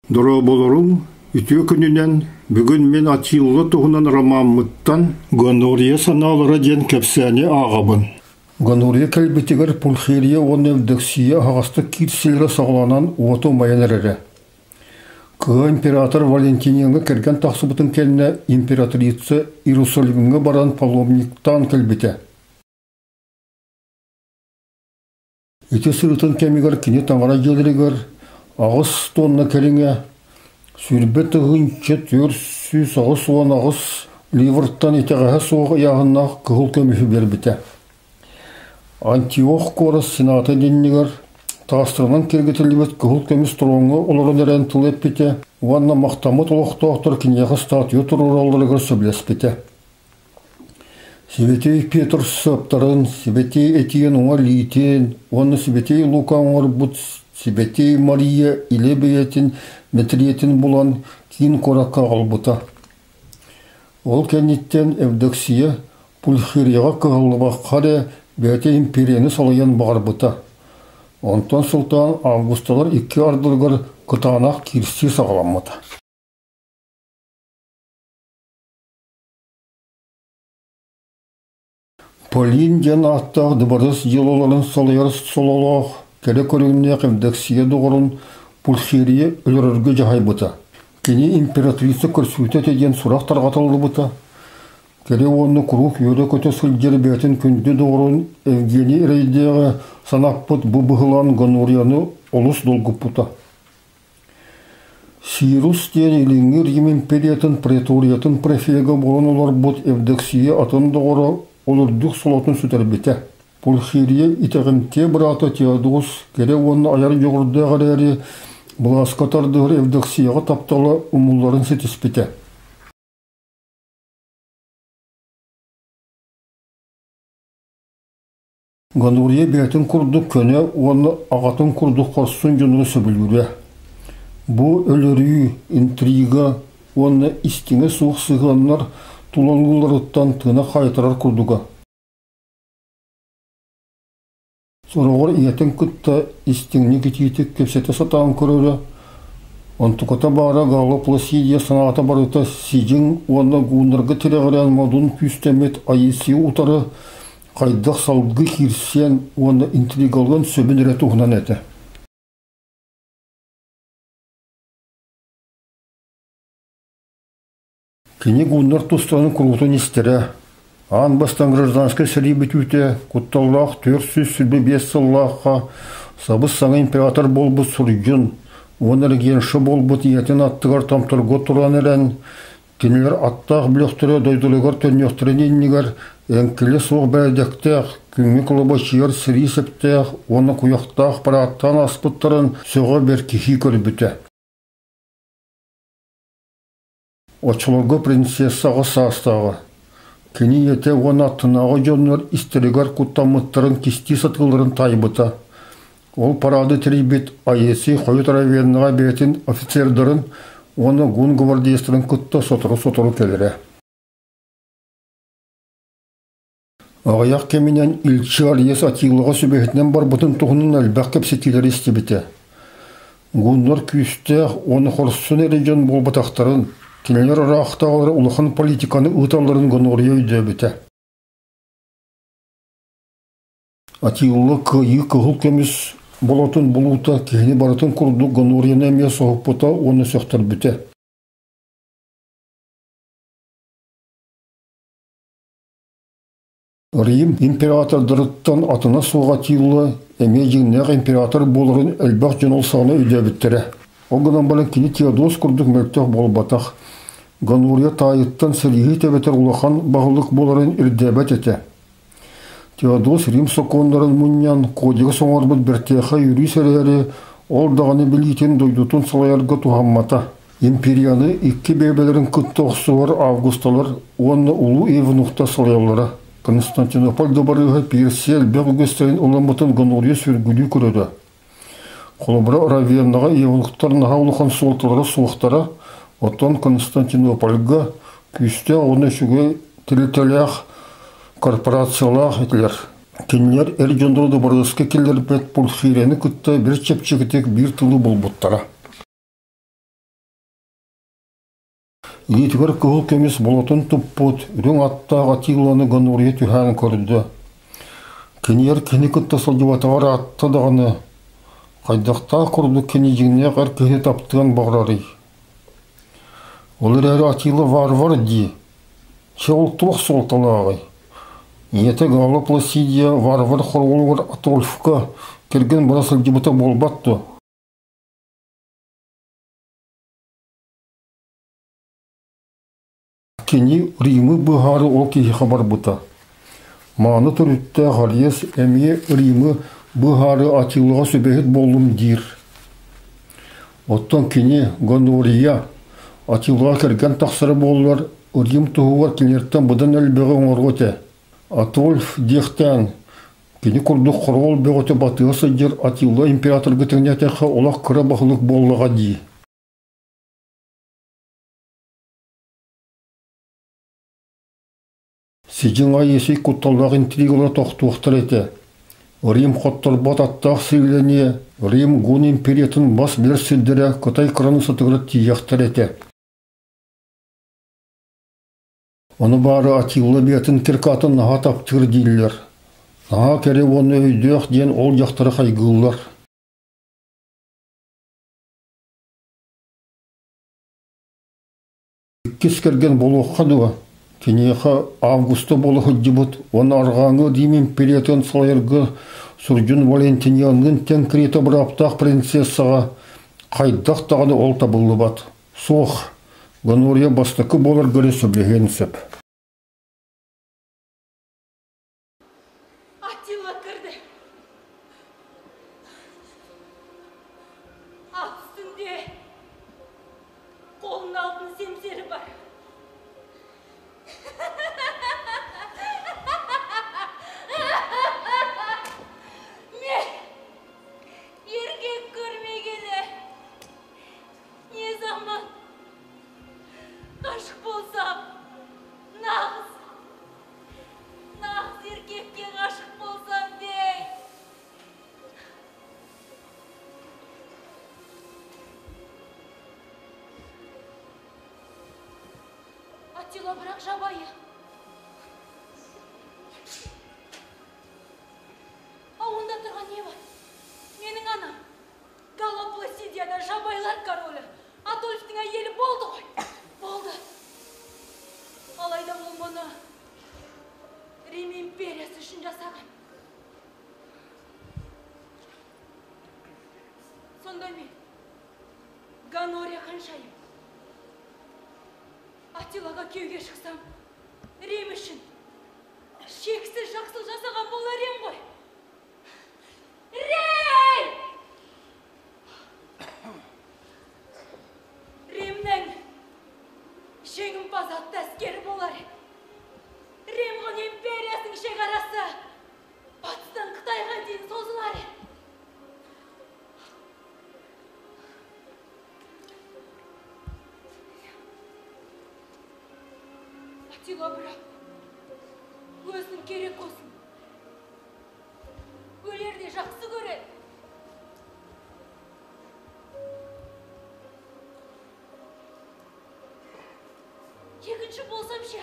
Дoro болорун ütü күнүнен бүгүн мен атыйлы тугунан ромаммыттан гонория саналыра ден кепсәне агабын. Гонория кәлбетигер пулхирия он евдексия агасты кирселері сағланан оту майанерері. Кыға император Валентинияңа керген тақсыбытын келіне императрица Иерусалимге баран паломниктан кәлбете. Ити сырытын кемигер кене таңара желерігер ағыз тонна келіңе сүрбет ғынчы 400 ағыз оған ағыз ливрттан етеғаға соғы яғына күғыл көміші бербете. Антиох корыс сенаты деннігер тағыстырынан кергетілібет күғыл көміс тұруңы оларын әрен тұлып бете, оғанна мақтамы толықтақтыр кенеғі статью тұрыр оларығыр сөблес бете. Себетей Петр саптарын, Себетей Этиен оңар лейтен, оны Себетей Лука оңар бұд, Себетей Мария илебейтін, метриетін бұлан кейін қораққа қалбыта. Ол кәнеттен Евдоксия Пульхирияға қығылыға қаре бәйте империяны салайын бағарбыта. Онтан сұлтан Августалар 2 ардылғыр қытанақ кирси сағаламыта. Полин ден аттағы дыбарыс елоларын салайыр сололақ кәрі көрігіне Евдоксия доғырын Пульхирия өлірірге жағай бұта. Кені императрица көрсуетет еден сұрақ тарғатылды бұта. Кәрі оны құруқ өрі көте сылдер бәтін күнді доғырын Евгений рейдеға санақ бұт бұбығылан гонорияны олыс долгып бұта. Сирус ден еліңі Рим империятын преториятын префега болын олар бұт Евдоксия атын доғыры олырдық солатын сүтер бете. Пульхирия итәғімте брата Теодос кәрі оны аяр жоғырды ғарәре бұласқатардығыр Евдоксияға тапталы ұмылларын сетіс бете. Гонория бәтін күрдік көне оны ағатын күрдік қорсын жонығы сөбілуре. Бұ өлірі, интрига, оны истіңе суық сығанлар туланғыларыттан тына қайтырар күрдіға. Сұрағыр иетін күтті истіңні кететік кепсеті сатағын көрірі. Онтықата бара ғалы Пласидия санағата барыта сижің оны ғуынырғы тіреғірен мадун пүстемет айысы ұтары қайдақ салғы хирсен оны интригалған сөбін реті ұғынан әті. Кені ғуыныр тұстағын құрғытын істері. Ан бастан гражданскай сәребет үте, құтталлақ 405 сыллаққа, сабыз саңа император болбыт сұржын, оныр генші болбыт етін аттығар тамтырғы тұран әрән, кенелер аттақ біліқтірі дойдылығар төннеқтірін еннігер, әңкілі соқ бәдектәқ, күнгі қылыба шиыр сірі септәқ, оны құяқтақ параттан аспыттырын соға бер кехи көрбіті. Очылығы принцессаға састағы. Кені ете оны аттынағы жонлар истерігар құттамыттырын кисти сатқылырын тайбыта. Ол парады теребет айеси қойыт равенныға бетін офицердерін оны ғун гвардиестерін күтті сотыру келері. Ағаяқ кеменен илчі ариес атилыға сөбетінен бар бұтын тұғының әлбәқ кепсетелері істебеті. Ғунлар күйісті оны қорсын әрежен бол бұтақтарын кенелер арақтағылары ұлықын политиканы ұталарын гонория өйді біті. Атилы күйі күғыл кеміз болатын болуыта кені баратын күрді гонорияны әме соғып бұта оны сөқтір біті. Рим императордырыттан атына соға атилы әме жеңнәқ император болырын әлбәқ жын олсағына өйді біттірі. Оғынан балын кені Теодос күрдік мөлтіқ бол батақ. Гонория тайыттан сәрігі тәбетер ұлақан бағылық боларын үрдәбәт әті. Теодос Рим соконларын мұниян кодегі соңарбыт біртеқа үрі сәрері ол дағаны білейтен дойдутын салайарға туғаммата. Империяны 2 бәбелерін күтті оқсуар Августалар, оны ұлу евнуқта салайалары. Константинополь добарыға Персия әлбәқ үгестерін ұламытын Гонория сөргілі көреді. Қолыбыра Равеннаға евнуқтарын ғаулыған суылтылары суықтары Отон Константинопольға күсте оны шүге тілітіліғ корпорациялақ етілер. Кенелер әр жондырды барысқа келер бәт Пульхирияны күтті бір чепчігітек бір тылы бұл бұттара. Иетигер кыһыл көмес болотун туппут, үрүң аттаах Атиланы Ганнурия түһән көрдü. Киниер кини кытта сылжыбатагар атты даганы. Кайдакта курду кини жигне гар кини таптыган баграры. Олар әрі Атила варвар ди. Чеолтух солталагы. Иете галы Пласидия варвар хорулугар Атолфка келген бара сылжыбата болбатты. Кини Римы быхары ол кейі хабар бұта. Маны түрітті ғарес әмие Римы быхары Атилыға сөбәхет болым дир. Оттан кини Ганнурия Атилыға керген тақсыры болылар Рим тұғығар кенерттен бұдан әлбеғі оңырғыте. Атолф дехтен кини күрді құрғыл бәғыте батыға сыдер Атилыға император гітіңнетеқі олақ кірі бақылық болыға ди. Сиджинға есей құтталдағы интригалар тоқтуқтар еті. Рим қоттар бат аттақ сейлене, Рим гун империятын бас білер сүддері Қытай қыраны сатығыры тияқтар еті. Оны бары Атилла бетін кіркатын наға таптығыр дейлер. Наға кәрі оны өйдіғ ден ол жақтары қайгылар. Кес керген болуққа дуа. Кенеха августа болы хүддібіт, оны арғаңы Рим империятын салайырғы Суржун Валентиниянын тенкреті бір аптақ принцессаға қайдақ тағаны ол табылы бат. Соқ, Ганнурия бастықы болар гөрі сөблеген сөп. Атила кірді. Ат үстінде қолын алтын семсері бар. Мен ергек көрмегелі. Не zaman ғашық болсам, нағыз еркекке ғашық болсам дей. Атила бірақ жабайы. Онда тұрған не бар? Менің анам. Гала Пласидияда жабайлар королі. Адольфтың әйелі болды ғой. Болды. Алайда ол мұны Рим империясы үшін жасаған. Сонда мен Ганнурия ханшайым. Атилаға күйеуге шықсам, Рим үшін шексіз жақсылық жасаған болар ем ғой. Рим! Римнің жеңімпаз атты әскері болар. Рим ғын империясының шекарасы батыстан Қытайға дейін созылар. Атила бірақ өзінің керек olsun. Өлерде жақсы көреді. Екінші болсам ше,